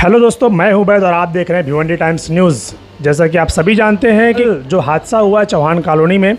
Hello दोस्तों, मैं हूं उबैद और आप देख रहे हैं भिवंडी टाइम्स न्यूज़। जैसा कि आप सभी जानते हैं कि जो हादसा हुआ चौहान कॉलोनी में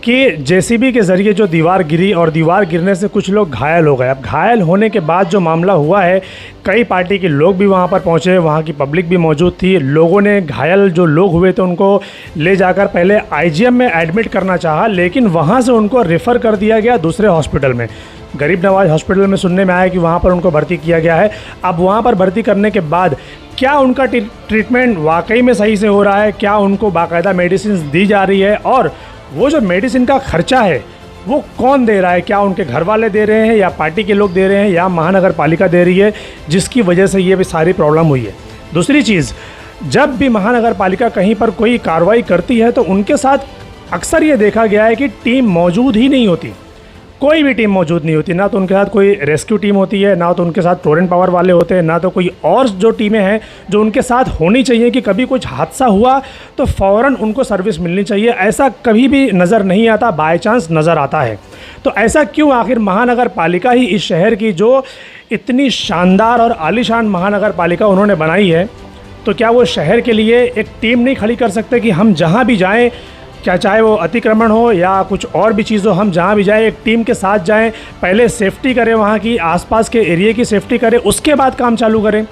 कि जेसीबी के ज़रिए जो दीवार गिरी और दीवार गिरने से कुछ लोग घायल हो गए। अब घायल होने के बाद जो मामला हुआ है, कई पार्टी के लोग भी वहां पर पहुंचे, वहां की पब्लिक भी मौजूद थी। लोगों ने घायल जो लोग हुए थे उनको ले जाकर पहले आईजीएम में एडमिट करना चाहा, लेकिन वहां से उनको रेफ़र कर दिया गया दूसरे हॉस्पिटल में। गरीब नवाज हॉस्पिटल में सुनने में आया कि वहाँ पर उनको भर्ती किया गया है। अब वहाँ पर भर्ती करने के बाद क्या उनका ट्रीटमेंट वाकई में सही से हो रहा है, क्या उनको बाकायदा मेडिसिन दी जा रही है, और वो जो मेडिसिन का खर्चा है वो कौन दे रहा है, क्या उनके घर वाले दे रहे हैं या पार्टी के लोग दे रहे हैं या महानगर पालिका दे रही है, जिसकी वजह से ये भी सारी प्रॉब्लम हुई है। दूसरी चीज़, जब भी महानगर पालिका कहीं पर कोई कार्रवाई करती है तो उनके साथ अक्सर ये देखा गया है कि टीम मौजूद ही नहीं होती, कोई भी टीम मौजूद नहीं होती। ना तो उनके साथ कोई रेस्क्यू टीम होती है, ना तो उनके साथ टोरेंट पावर वाले होते हैं, ना तो कोई और जो टीमें हैं जो उनके साथ होनी चाहिए कि कभी कुछ हादसा हुआ तो फ़ौरन उनको सर्विस मिलनी चाहिए। ऐसा कभी भी नज़र नहीं आता, बाय चांस नज़र आता है। तो ऐसा क्यों? आखिर महानगर पालिका ही इस शहर की जो इतनी शानदार और आलीशान महानगर पालिका उन्होंने बनाई है, तो क्या वो शहर के लिए एक टीम नहीं खड़ी कर सकते कि हम जहाँ भी जाएँ, क्या चाहे वो अतिक्रमण हो या कुछ और भी चीज़ हो, हम जहाँ भी जाएं एक टीम के साथ जाएं, पहले सेफ्टी करें, वहाँ की आसपास के एरिया की सेफ्टी करें, उसके बाद काम चालू करें।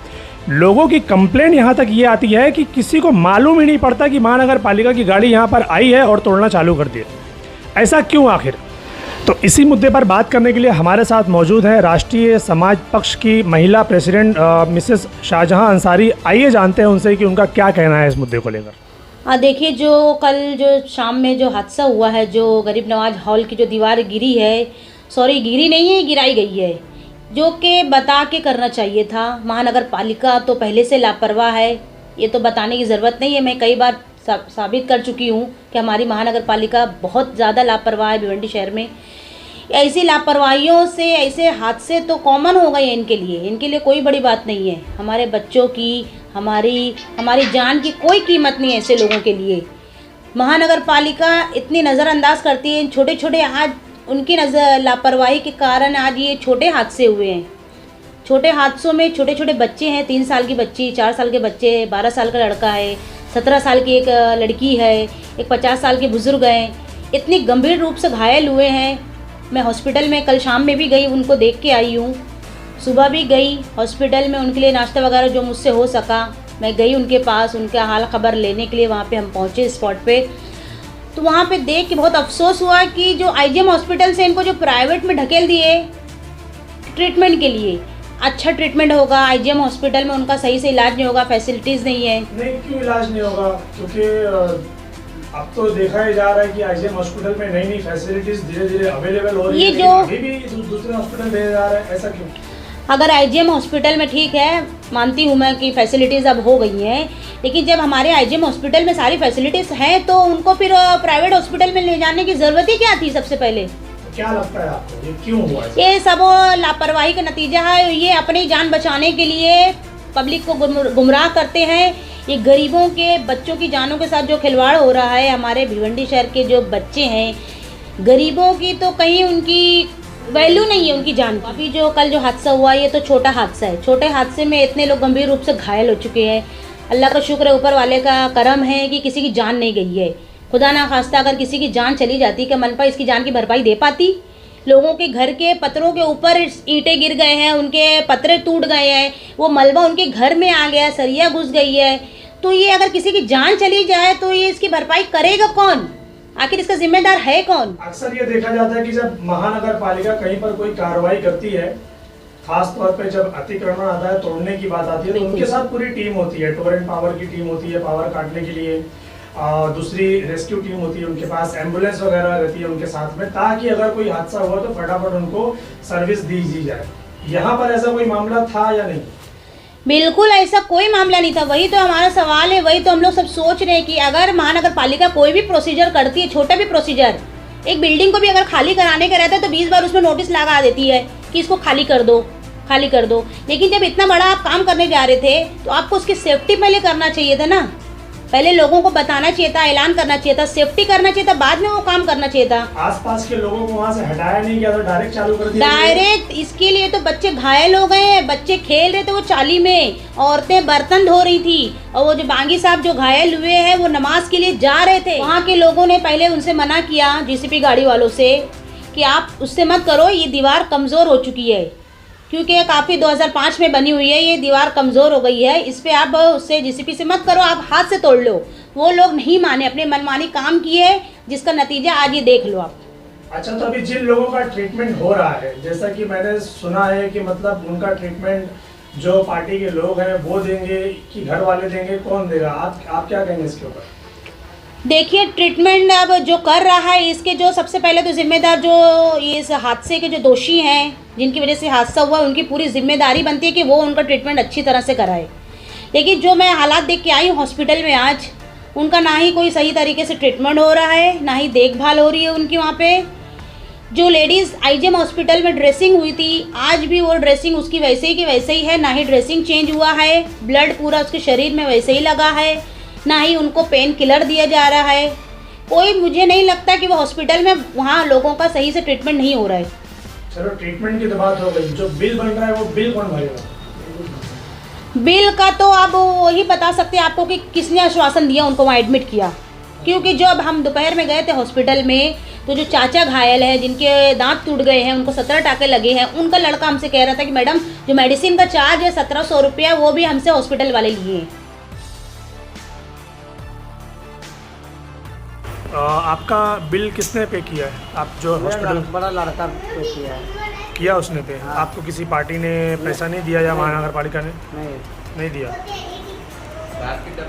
लोगों की कंप्लेंट यहाँ तक ये आती है कि किसी को मालूम ही नहीं पड़ता कि महानगर पालिका की गाड़ी यहाँ पर आई है और तोड़ना चालू कर दिया। ऐसा क्यों आखिर? तो इसी मुद्दे पर बात करने के लिए हमारे साथ मौजूद है राष्ट्रीय समाज पक्ष की महिला प्रेसिडेंट मिसेस शाहजहां अंसारी। आइए जानते हैं उनसे कि उनका क्या कहना है इस मुद्दे को लेकर। देखिए, जो कल जो शाम में जो हादसा हुआ है, जो गरीब नवाज हॉल की जो दीवार गिरी है, सॉरी गिरी नहीं है, गिराई गई है, जो कि बता के करना चाहिए था। महानगर पालिका तो पहले से लापरवाह है, ये तो बताने की ज़रूरत नहीं है। मैं कई बार साबित कर चुकी हूँ कि हमारी महानगर पालिका बहुत ज़्यादा लापरवाह है भिवंडी शहर में। ऐसी लापरवाहियों से ऐसे हादसे तो कॉमन हो गए हैं इनके लिए कोई बड़ी बात नहीं है। हमारे बच्चों की, हमारी जान की कोई कीमत नहीं है ऐसे लोगों के लिए। महानगर पालिका इतनी नज़रअंदाज करती है छोटे छोटे, आज उनकी लापरवाही के कारण आज ये छोटे हादसे हुए हैं। छोटे हादसों में छोटे छोटे बच्चे हैं, 3 साल की बच्ची, 4 साल के बच्चे, 12 साल का लड़का है, 17 साल की एक लड़की है, एक 50 साल के बुज़ुर्ग हैं, इतनी गंभीर रूप से घायल हुए हैं। मैं हॉस्पिटल में कल शाम में भी गई, उनको देख के आई हूँ। सुबह भी गई हॉस्पिटल में, उनके लिए नाश्ता वगैरह जो मुझसे हो सका मैं गई उनके पास, उनका हाल खबर लेने के लिए वहाँ पे हम पहुँचे स्पॉट पे। तो वहाँ पे देख के बहुत अफसोस हुआ कि जो आईजीएम हॉस्पिटल से इनको जो प्राइवेट में ढकेल दिए ट्रीटमेंट के लिए। अच्छा ट्रीटमेंट होगा आईजीएम हॉस्पिटल में, उनका सही से इलाज नहीं होगा, फैसिलिटीज़ नहीं है। नहीं, क्यों इलाज नहीं होगा? क्योंकि अब तो देखा ही जा रहा है कि आईजीएम हॉस्पिटल में नई फैसिलिटीज धीरे धीरे अवेलेबल हो रही है, जो अभी भी दूसरे हॉस्पिटल भेजा जा रहा है, ऐसा क्यों? अगर आईजीएम हॉस्पिटल में ठीक है, मानती हूँ मैं कि फैसिलिटीज़ अब हो गई हैं, लेकिन जब हमारे आईजीएम हॉस्पिटल में सारी फैसिलिटीज़ हैं तो उनको फिर प्राइवेट हॉस्पिटल में ले जाने की ज़रूरत ही क्या थी? सबसे पहले तो क्या लगता है आपको, ये क्यों हुआ? ये सब लापरवाही का नतीजा है। ये अपनी जान बचाने के लिए पब्लिक को गुमराह करते हैं। ये गरीबों के बच्चों की जानों के साथ जो खिलवाड़ हो रहा है, हमारे भिवंडी शहर के जो बच्चे हैं, गरीबों की तो कहीं उनकी वैल्यू नहीं है, उनकी जान। अभी जो कल जो हादसा हुआ, ये तो छोटा हादसा है। छोटे हादसे में इतने लोग गंभीर रूप से घायल हो चुके हैं। अल्लाह का शुक्र है, ऊपर वाले का करम है कि किसी की जान नहीं गई है। खुदा ना खास्ता अगर किसी की जान चली जाती, क्या मनपा इसकी जान की भरपाई दे पाती? लोगों के घर के पत्रों के ऊपर ईंटें गिर गए हैं, उनके पतरे टूट गए हैं, वो मलबा उनके घर में आ गया, सरिया घुस गई है। तो ये अगर किसी की जान चली जाए तो ये इसकी भरपाई करेगा कौन? आखिर इसका जिम्मेदार है कौन? अक्सर ये देखा जाता है कि जब महानगर पालिका कहीं पर कोई कार्रवाई करती है, खास तौर पे जब अतिक्रमण आता है, तोड़ने की बात आती है, तो उनके साथ पूरी टीम होती है। टोरेंट पावर की टीम होती है पावर काटने के लिए, दूसरी रेस्क्यू टीम होती है, उनके पास एम्बुलेंस वगैरह रहती है उनके साथ में, ताकि अगर कोई हादसा हुआ तो फटाफट उनको सर्विस दी जाए। यहाँ पर ऐसा कोई मामला था या नहीं? बिल्कुल ऐसा कोई मामला नहीं था। वही तो हमारा सवाल है, वही तो हम लोग सब सोच रहे हैं कि अगर महानगर पालिका कोई भी प्रोसीजर करती है, छोटा भी प्रोसीजर, एक बिल्डिंग को भी अगर खाली कराने का रहता है तो 20 बार उसमें नोटिस लगा देती है कि इसको खाली कर दो, खाली कर दो। लेकिन जब इतना बड़ा आप काम करने जा रहे थे तो आपको उसकी सेफ्टी पहले करना चाहिए था ना। पहले लोगों को बताना चाहिए था, ऐलान करना चाहिए था, सेफ्टी करना चाहिए था, बाद में वो काम करना चाहिए था। आसपास के लोगों को वहाँ से हटाया नहीं गया तो डायरेक्ट चालू कर दिया? डायरेक्ट इसके लिए तो बच्चे घायल हो गए हैं, बच्चे खेल रहे थे वो चाली में, औरतें बर्तन धो रही थी, और वो जो बांगी साहब जो घायल हुए हैं वो नमाज के लिए जा रहे थे। वहाँ के लोगों ने पहले उनसे मना किया, जीसीपी गाड़ी वालों से, कि आप उससे मत करो, ये दीवार कमज़ोर हो चुकी है, क्योंकि काफ़ी 2005 में बनी हुई है, ये दीवार कमज़ोर हो गई है, इस पर आप उससे जीसीपी से मत करो, आप हाथ से तोड़ लो। वो लोग नहीं माने, अपने मनमानी काम किए, जिसका नतीजा आज ये देख लो आप। अच्छा, तो अभी जिन लोगों का ट्रीटमेंट हो रहा है, जैसा कि मैंने सुना है कि मतलब उनका ट्रीटमेंट जो पार्टी के लोग हैं वो देंगे कि घर वाले देंगे, कौन देगा? आप क्या कहेंगे इसके ऊपर? देखिए, ट्रीटमेंट अब जो कर रहा है, इसके जो सबसे पहले तो जिम्मेदार जो इस हादसे के जो दोषी हैं, जिनकी वजह से हादसा हुआ, उनकी पूरी जिम्मेदारी बनती है कि वो उनका ट्रीटमेंट अच्छी तरह से कराए। लेकिन जो मैं हालात देख के आई हूँ हॉस्पिटल में आज, उनका ना ही कोई सही तरीके से ट्रीटमेंट हो रहा है, ना ही देखभाल हो रही है उनकी। वहाँ पे जो लेडीज़ आईजीएम हॉस्पिटल में ड्रेसिंग हुई थी, आज भी वो ड्रेसिंग उसकी वैसे ही की वैसे ही है, ना ही ड्रेसिंग चेंज हुआ है, ब्लड पूरा उसके शरीर में वैसे ही लगा है, ना ही उनको पेन किलर दिया जा रहा है। कोई, मुझे नहीं लगता कि वो हॉस्पिटल में वहाँ लोगों का सही से ट्रीटमेंट नहीं हो रहा है। चलो, ट्रीटमेंट की तो बात हो गई, जो बिल बन रहा है वो बिल कौन भरेगा? बिल का तो आप वही बता सकते हैं आपको कि किसने आश्वासन दिया उनको वहाँ एडमिट किया, क्योंकि जब हम दोपहर में गए थे हॉस्पिटल में, तो जो चाचा घायल है, जिनके दांत टूट गए हैं, उनको 17 टाके लगे हैं, उनका लड़का हमसे कह रहा था कि मैडम जो मेडिसिन का चार्ज है 1700 रुपया, वो भी हमसे हॉस्पिटल वाले लिए हैं। आपका बिल किसने पे किया है? आप जो हॉस्पिटल बड़ा लड़का पे किया है। किया उसने पे? हाँ। आपको किसी पार्टी ने पैसा नहीं दिया या महानगर पालिका ने नहीं दिया?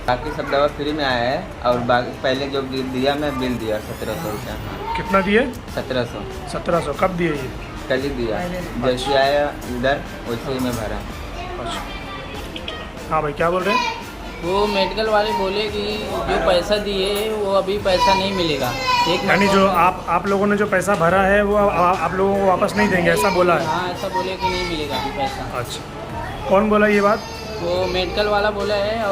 बाकी सब दवा फ्री में आया है, और बाकी पहले जो बिल दिया मैं बिल दिया 1700 रुपया। कितना दिए? 1700 1700 कब दिए ये? कल ही दिया, जैसे आया इधर वैसे ही मैं भरा। अच्छा, हाँ भाई, क्या बोल रहे हैं? वो मेडिकल वाले बोले कि जो पैसा दिए वो अभी पैसा नहीं मिलेगा। यानी जो आप लोगों ने जो पैसा भरा है वो आप लोगों को वापस नहीं देंगे, ऐसा बोला है? हाँ, ऐसा बोले कि नहीं मिलेगा अभी पैसा। अच्छा, कौन बोला ये बात? वो मेडिकल वाला बोला है,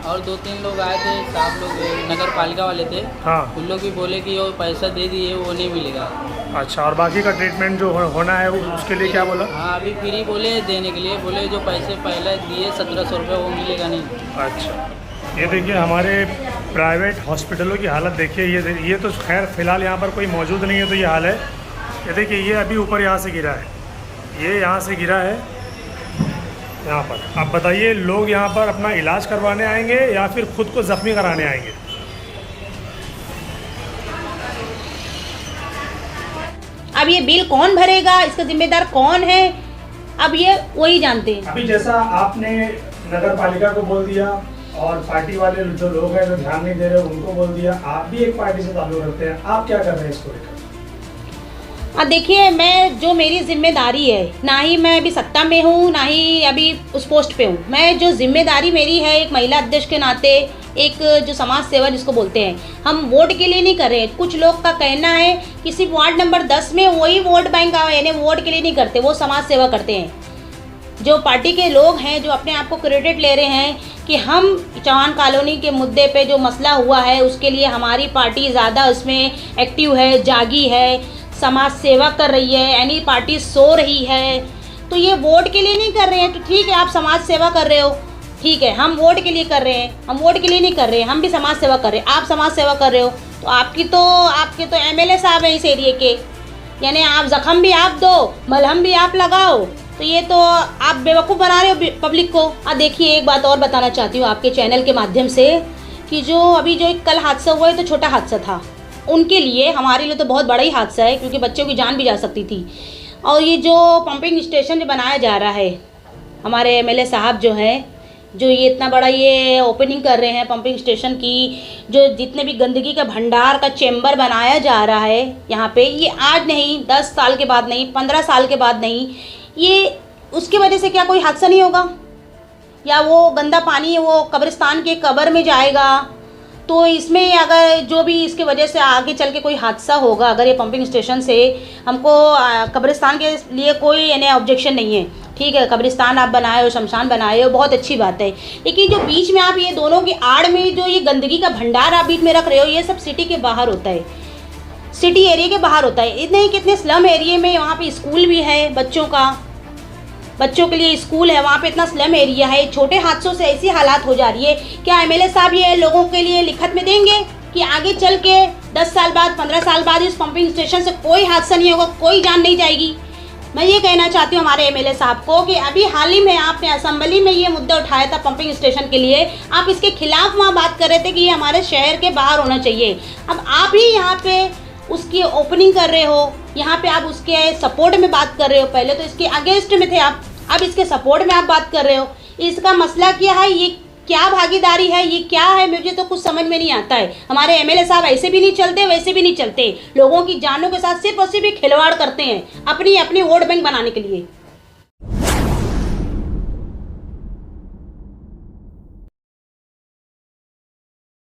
और 2-3 लोग आए थे, साहब लोग नगर पालिका वाले थे, हाँ, उन लोग भी बोले कि वो पैसा दे दिए, वो नहीं मिलेगा। अच्छा, और बाकी का ट्रीटमेंट जो होना है उसके लिए क्या बोला? हाँ, अभी फ्री बोले देने के लिए, बोले जो पैसे पहले दिए 1700 रुपये वो मिलेगा नहीं। अच्छा, ये देखिए हमारे प्राइवेट हॉस्पिटलों की हालत देखिए। ये तो खैर फ़िलहाल यहाँ पर कोई मौजूद नहीं है तो ये हाल है। ये देखिए, ये अभी ऊपर यहाँ से गिरा है, ये यहाँ से गिरा है यहाँ पर। अब बताइए, लोग यहाँ पर अपना इलाज करवाने आएंगे या फिर खुद को ज़ख्मी कराने आएंगे? अब ये बिल कौन भरेगा, इसका जिम्मेदार कौन है, अब ये वही जानते हैं। अभी जैसा आपने नगर पालिका को बोल दिया और पार्टी वाले जो लोग हैं जो ध्यान नहीं दे रहे उनको बोल दिया, आप भी एक पार्टी से ताल्लुक रखते हैं, आप क्या कर रहे हैं इसको लेकर? देखिए, मैं जो मेरी जिम्मेदारी है, ना ही मैं अभी सत्ता में हूँ, ना ही अभी उस पोस्ट पे हूँ। मैं जो जिम्मेदारी मेरी है एक महिला अध्यक्ष के नाते, एक जो समाज सेवा जिसको बोलते हैं, हम वोट के लिए नहीं कर रहे हैं। कुछ लोग का कहना है कि सिर्फ वार्ड नंबर 10 में वही वोट बैंक यानी वोट के लिए नहीं करते, वो समाज सेवा करते हैं। जो पार्टी के लोग हैं जो अपने आप को क्रेडिट ले रहे हैं कि हम चौहान कॉलोनी के मुद्दे पे जो मसला हुआ है उसके लिए हमारी पार्टी ज़्यादा उसमें एक्टिव है, जागी है, समाज सेवा कर रही है, यानी पार्टी सो रही है, तो ये वोट के लिए नहीं कर रहे हैं। तो ठीक है, आप समाज सेवा कर रहे हो, ठीक है, हम वोट के लिए कर रहे हैं, हम वोट के लिए नहीं कर रहे हैं, हम भी समाज सेवा कर रहे हैं। आप समाज सेवा कर रहे हो तो आपके तो एमएलए साहब हैं इस एरिए के, यानी आप जख्म भी आप दो, मलहम भी आप लगाओ, तो ये तो आप बेवकूफ़ बना रहे हो पब्लिक को। देखिए, एक बात और बताना चाहती हूँ आपके चैनल के माध्यम से कि जो अभी जो कल हादसा हुआ है तो छोटा हादसा था, उनके लिए, हमारे लिए तो बहुत बड़ा ही हादसा है, क्योंकि बच्चों की जान भी जा सकती थी। और ये जो पंपिंग स्टेशन जो बनाया जा रहा है, हमारे एमएलए साहब जो हैं, जो ये इतना बड़ा ये ओपनिंग कर रहे हैं पंपिंग स्टेशन की, जो जितने भी गंदगी का भंडार का चेंबर बनाया जा रहा है यहाँ पे, ये आज नहीं, 10 साल के बाद नहीं, 15 साल के बाद नहीं, ये उसकी वजह से क्या कोई हादसा नहीं होगा? या वो गंदा पानी वो कब्रिस्तान के कब्र में जाएगा, तो इसमें अगर जो भी इसके वजह से आगे चल के कोई हादसा होगा, अगर ये पंपिंग स्टेशन से हमको कब्रिस्तान के लिए कोई यानी ऑब्जेक्शन नहीं है, ठीक है, कब्रिस्तान आप बनाए हो, शमशान बनाए हो, बहुत अच्छी बात है। लेकिन जो बीच में आप ये दोनों की आड़ में जो ये गंदगी का भंडार आप बीच में रख रहे हो, ये सब सिटी के बाहर होता है, सिटी एरिया के बाहर होता है। इतने कितने स्लम एरिया में वहाँ पे स्कूल भी है बच्चों के लिए स्कूल है, वहाँ पे इतना स्लम एरिया है। छोटे हादसों से ऐसी हालात हो जा रही है। क्या एमएलए साहब ये लोगों के लिए लिखत में देंगे कि आगे चल के 10 साल बाद 15 साल बाद इस पंपिंग स्टेशन से कोई हादसा नहीं होगा, कोई जान नहीं जाएगी? मैं ये कहना चाहती हूँ हमारे एमएलए साहब को कि अभी हाल ही में आपने असेंबली में ये मुद्दा उठाया था पंपिंग स्टेशन के लिए, आप इसके खिलाफ वहाँ बात कर रहे थे कि ये हमारे शहर के बाहर होना चाहिए। अब आप ही यहाँ पे उसकी ओपनिंग कर रहे हो, यहाँ पे आप उसके सपोर्ट में बात कर रहे हो। पहले तो इसके अगेंस्ट में थे आप, अब इसके सपोर्ट में आप बात कर रहे हो। इसका मसला क्या है, ये क्या भागीदारी है, ये क्या है, मुझे तो कुछ समझ में नहीं आता है। हमारे एमएलए साहब ऐसे भी नहीं चलते, वैसे भी नहीं चलते, लोगों की जानों के साथ सिर्फ और सिर्फ खिलवाड़ करते हैं अपनी वोट बैंक बनाने के लिए।